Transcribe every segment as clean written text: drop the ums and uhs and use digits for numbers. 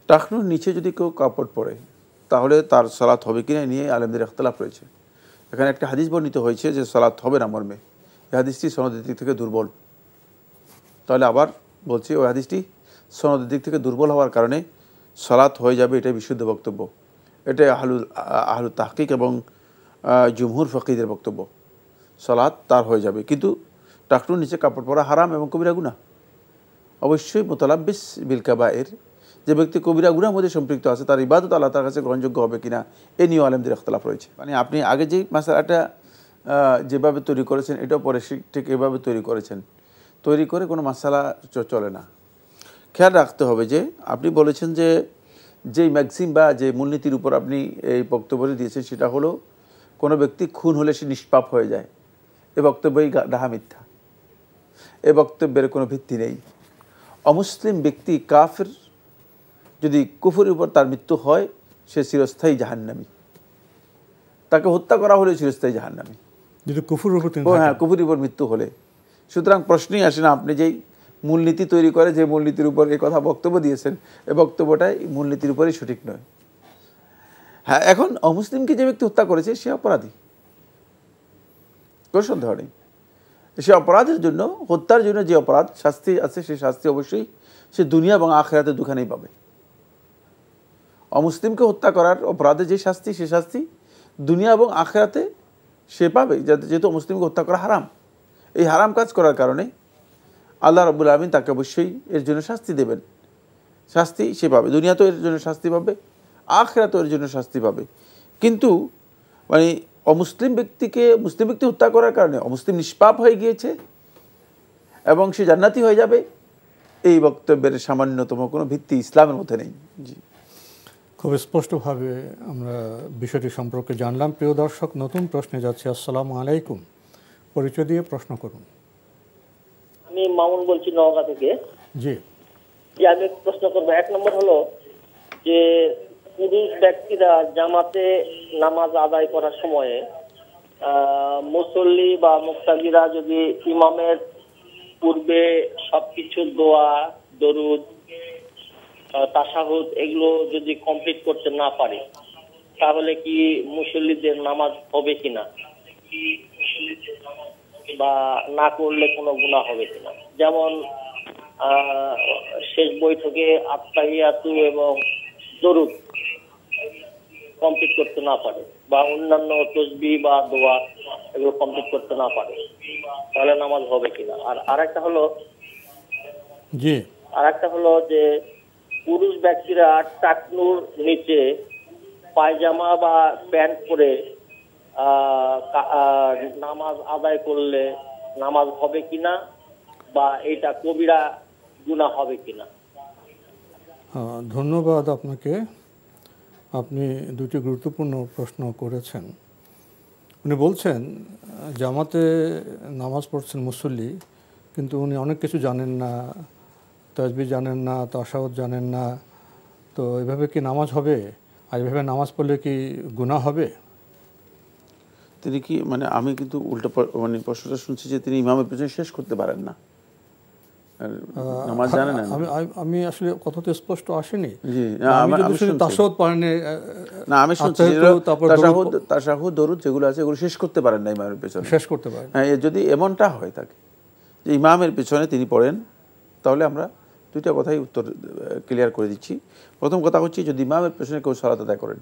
টাকনুর নিচে যদি কেউ কাপড় পরে তাহলে তার সালাত হবে কিনা নিয়ে আলেমদের ইখতিলাফ রয়েছে। এখানে একটা হাদিস বর্ণিত হয়েছে যে সালাত হবে না মর্মে। এই হাদিসটি সনদের দিক থেকে দুর্বল। তাহলে আবার বলছি, ওই হাদিসটি সনদের দিক থেকে দুর্বল হওয়ার কারণে সালাত হয়ে যাবে, এটাই বিশুদ্ধ বক্তব্য। এটাই আহলু তাহকিক এবং জুমহুর ফকিদের বক্তব্য। সালাত তার হয়ে যাবে, কিন্তু টাকনুর নিচে কাপড় পরা হারাম এবং কবিরা গুনাহ। অবশ্যই মুতালাব্বিস বিল কাবায়ের, যে ব্যক্তি কবিরা গুনাহের মধ্যে সম্পৃক্ত আছে, তার ইবাদত আল্লাহ তার কাছে গ্রহণযোগ্য হবে কিনা এ নিয়েও আলেমদের ইখতিলাফ রয়েছে। মানে আপনি আগে যে মাসালাটা যেভাবে তৈরি করেছেন, এটাও পরে ঠিক এভাবে তৈরি করেছেন, তৈরি করে কোনো মাসালা চলে না। খেয়াল রাখতে হবে যে আপনি বলেছেন যে যেই ম্যাক্সিম বা যে মূলনীতির উপর আপনি এই বক্তব্যটি দিয়েছেন সেটা হলো কোনো ব্যক্তি খুন হলে সে নিষ্পাপ হয়ে যায়। এ বক্তব্যই ডাহা মিথ্যা। এ বক্তব্যের কোনো ভিত্তি নেই। অমুসলিম ব্যক্তি কাফির যদি কুফরের উপর তার মৃত্যু হয়, সে চিরস্থায়ী জাহান্নামী। তাকে হত্যা করা হলে চিরস্থায়ী জাহান্নামী, যদি কুফরের উপর কুফরের উপর মৃত্যু হলে। সুতরাং প্রশ্নই আসে না, আপনি যেই মূলনীতি তৈরি করে যে মূলনীতির উপর এই কথা বক্তব্য দিয়েছেন, এই বক্তব্যটাই মূলনীতির উপরেই সঠিক নয়। হ্যাঁ, এখন অমুসলিমকে যে ব্যক্তি হত্যা করেছে সে অপরাধী, কোনো সন্দেহ নেই। সে অপরাধের জন্য, হত্যার জন্য যে অপরাধ শাস্তি আছে, সেই শাস্তি অবশ্যই সে দুনিয়া এবং আখিরাতে দুখানেই পাবে। অমুসলিমকে হত্যা করার অপরাধে যে শাস্তি, সে শাস্তি দুনিয়া এবং আখিরাতে সে পাবে, যেহেতু মুসলিমকে হত্যা করা হারাম। এই হারাম কাজ করার কারণে আল্লাহ রাব্বুল আলামিন তাকে অবশ্যই এর জন্য শাস্তি দেবেন। শাস্তি সে পাবে, দুনিয়াতেও এর জন্য শাস্তি পাবে, আখিরাতেও এর জন্য শাস্তি পাবে। কিন্তু মানে অমুসলিম ব্যক্তিকে মুসলিম ব্যক্তি হত্যা করার কারণে অমুসলিম নিষ্পাপ হয়ে গিয়েছে এবং সে জান্নাতি হয়ে যাবে, এই বক্তব্যের সামান্যতম কোনো ভিত্তি ইসলামের মধ্যে নেই। জি, খুব স্পষ্টভাবে আমরা বিষয়টি সম্পর্কে জানলাম। প্রিয় দর্শক, নতুন প্রশ্নে যাচ্ছি। আসসালামু আলাইকুম, পরিচয় দিয়ে প্রশ্ন করুন। আমি মামুন বলছি নওগাঁ থেকে। জি, আমি প্রশ্ন করবো। এক নম্বর হলো যে পুরুষ ব্যক্তিরা জামাতে নামাজ আদায় করার সময়ে মুসল্লি বা মুক্তাদিরা যদি ইমামের পূর্বে সবকিছু দোয়া, দরুদ, তাশাহুদ এগুলো যদি কমপ্লিট করতে না পারে, তাহলে কি মুসল্লিদের নামাজ হবে কিনা, বা না করলে কোনো গুনাহ হবে কিনা? যেমন শেষ বৈঠকে আত্তাহিয়াতু এবং দরুদ কমপ্লিট করতে না পারে, বা অন্যান্য তাসবিহ বা দোয়া এগুলো কমপ্লিট করতে না পারে, তাহলে নামাজ হবে কিনা? আর আরেকটা হলো যে পুরুষ ব্যক্তিরা টাকনুর নিচে পায়জামা বা প্যান্ট পরে নামাজ আদায় করলে নামাজ হবে কিনা, বা এটা কবিরা গুনাহ হবে কিনা? ধন্যবাদ আপনাকে। আপনি দুটি গুরুত্বপূর্ণ প্রশ্ন করেছেন। উনি বলছেন জামাতে নামাজ পড়ছেন মুসল্লি, কিন্তু উনি অনেক কিছু জানেন না, তাসবিহ জানেন না, তাশাহুদ জানেন না, তো এভাবে কি নামাজ হবে? আর এভাবে নামাজ পড়লে কি গুনাহ হবে? তিনি কি মানে আমি কিন্তু উল্টো মানে প্রশ্নটা শুনছি যে তিনি ইমামের পেছনে শেষ করতে পারেন না, নামাজ জানেন না। আমি আসলে কথা তো স্পষ্ট আসেনি। জি, আমি শুধু তাশাহুদ পারেন না, আমি শুনছি তাশাহুদ দরুদ যেগুলো আছে এগুলো শেষ করতে পারেন না ইমামের পেছনে, শেষ করতে পারেন। হ্যাঁ, যদি এমনটা হয় থাকে যে ইমামের পেছনে তিনি পড়েন, তাহলে আমরা দুইটা কথাই উত্তর ক্লিয়ার করে দিচ্ছি। প্রথম কথা হচ্ছে, যদি ইমামের পেছনে কেউ সালাত আদায় করেন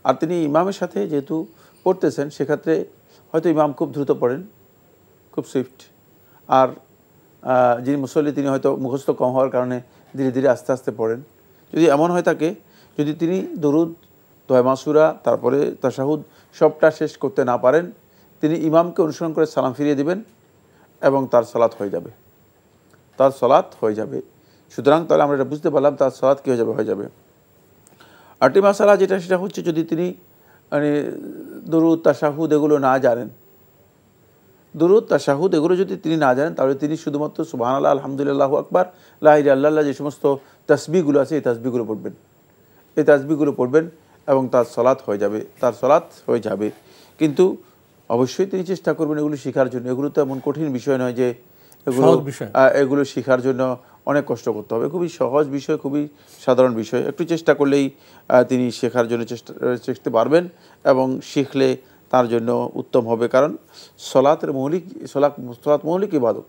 আর তিনি ইমামের সাথে যেহেতু পড়তেছেন, সেক্ষেত্রে হয়তো ইমাম খুব দ্রুত পড়েন, খুব সুইফট, আর যিনি মুসল্লি তিনি হয়তো মুখস্থ কম হওয়ার কারণে ধীরে ধীরে আস্তে আস্তে পড়েন। যদি এমন হয় থাকে, যদি তিনি দরুদ, দোয়া মাসুরা, তারপরে তাশাহুদ সবটা শেষ করতে না পারেন, তিনি ইমামকে অনুসরণ করে সালাম ফিরিয়ে দিবেন এবং তার সালাত হয়ে যাবে, তার সালাত হয়ে যাবে। সুতরাং তাহলে আমরা এটা বুঝতে পারলাম তার সালাত কী হয়ে যাবে। আরেকটি মাসালা যেটা, সেটা হচ্ছে যদি তিনি মানে দরুদ, তাশাহুদ এগুলো না জানেন, দরুদ, তাশাহুদ এগুলো যদি তিনি না জানেন, তাহলে তিনি শুধুমাত্র সুবহানাল্লাহ, আলহামদুলিল্লাহ, আল্লাহু আকবার, লা ইলাহা ইল্লাল্লাহ যে সমস্ত তাসবিহগুলো আছে এই তাসবিহগুলো পড়বেন এবং তার সালাত হয়ে যাবে, তার সালাত হয়ে যাবে। কিন্তু অবশ্যই তিনি চেষ্টা করবেন এগুলো শেখার জন্য। এগুলো তো এমন কঠিন বিষয় নয় যে সহজ বিষয়। এগুলো শেখার জন্য অনেক কষ্ট করতে হবে। খুবই সহজ বিষয়, খুবই সাধারণ বিষয়। একটু চেষ্টা করলেই তিনি শেখার জন্য চেষ্টা পারবেন এবং শিখলে তার জন্য উত্তম হবে। কারণ সলাত মৌলিক ইবাদত।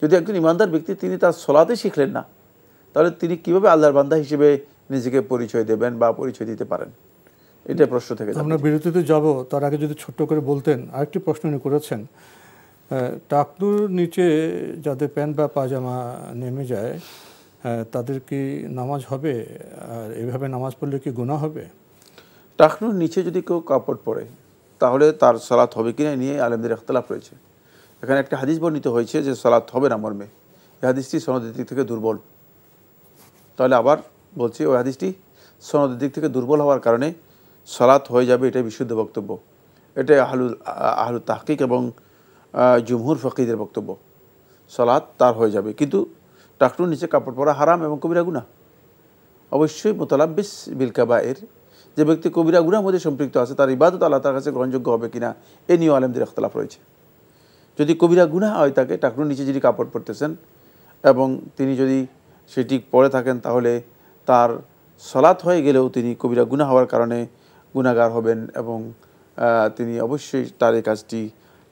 যদি একজন ইমানদার ব্যক্তি তিনি তার সলাতে শিখলেন না, তাহলে তিনি কিভাবে আল্লাহর বান্দা হিসেবে নিজেকে পরিচয় দেবেন বা পরিচয় দিতে পারেন? এটা প্রশ্ন থেকে যাবে। আমরা বিরতিতে যাব, তার আগে যদি ছোট্ট করে বলতেন। আরেকটি প্রশ্ন উনি করেছেন, টাকনুর নিচে যাদের প্যান্ট বা পায়জামা নেমে যায় তাদের কি নামাজ হবে? আর এভাবে নামাজ পড়লে কি গুনাহ হবে? টাকনুর নিচে যদি কেউ কাপড় পরে তাহলে তার সালাত হবে কিনা নিয়ে আলেমদের ইখতিলাফ রয়েছে। এখানে একটা হাদিস বর্ণিত হয়েছে যে সালাত হবে না মর্মে। এই হাদিসটি সনদের দিক থেকে দুর্বল। তাহলে আবার বলছি, ওই হাদিসটি সনদের দিক থেকে দুর্বল হওয়ার কারণে সালাত হয়ে যাবে, এটাই বিশুদ্ধ বক্তব্য। এটাই আহলু তাহকিক এবং জুমহুর ফকিদের বক্তব্য। সালাত তার হয়ে যাবে, কিন্তু টাকনুর নিচে কাপড় পরা হারাম এবং কবিরা গুনাহ। অবশ্যই মুতালাব্বিস বিল কাবায়ের, যে ব্যক্তি কবিরা গুনাহের মধ্যে সম্পৃক্ত আছে, তার ইবাদত আল্লাহ তার কাছে গ্রহণযোগ্য হবে কিনা এ নিয়েও আলেমদের ইখতিলাফ রয়েছে। যদি কবিরা গুনাহ হয় তাকে টাকনুর নিচে যদি কাপড় পরতেছেন এবং তিনি যদি সেটি পরে থাকেন, তাহলে তার সালাত হয়ে গেলেও তিনি কবিরা গুনাহ হওয়ার কারণে গুনাহগার হবেন এবং তিনি অবশ্যই তার এই কাজটি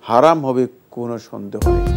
হারাম হবে, কোনো সন্দেহ নেই।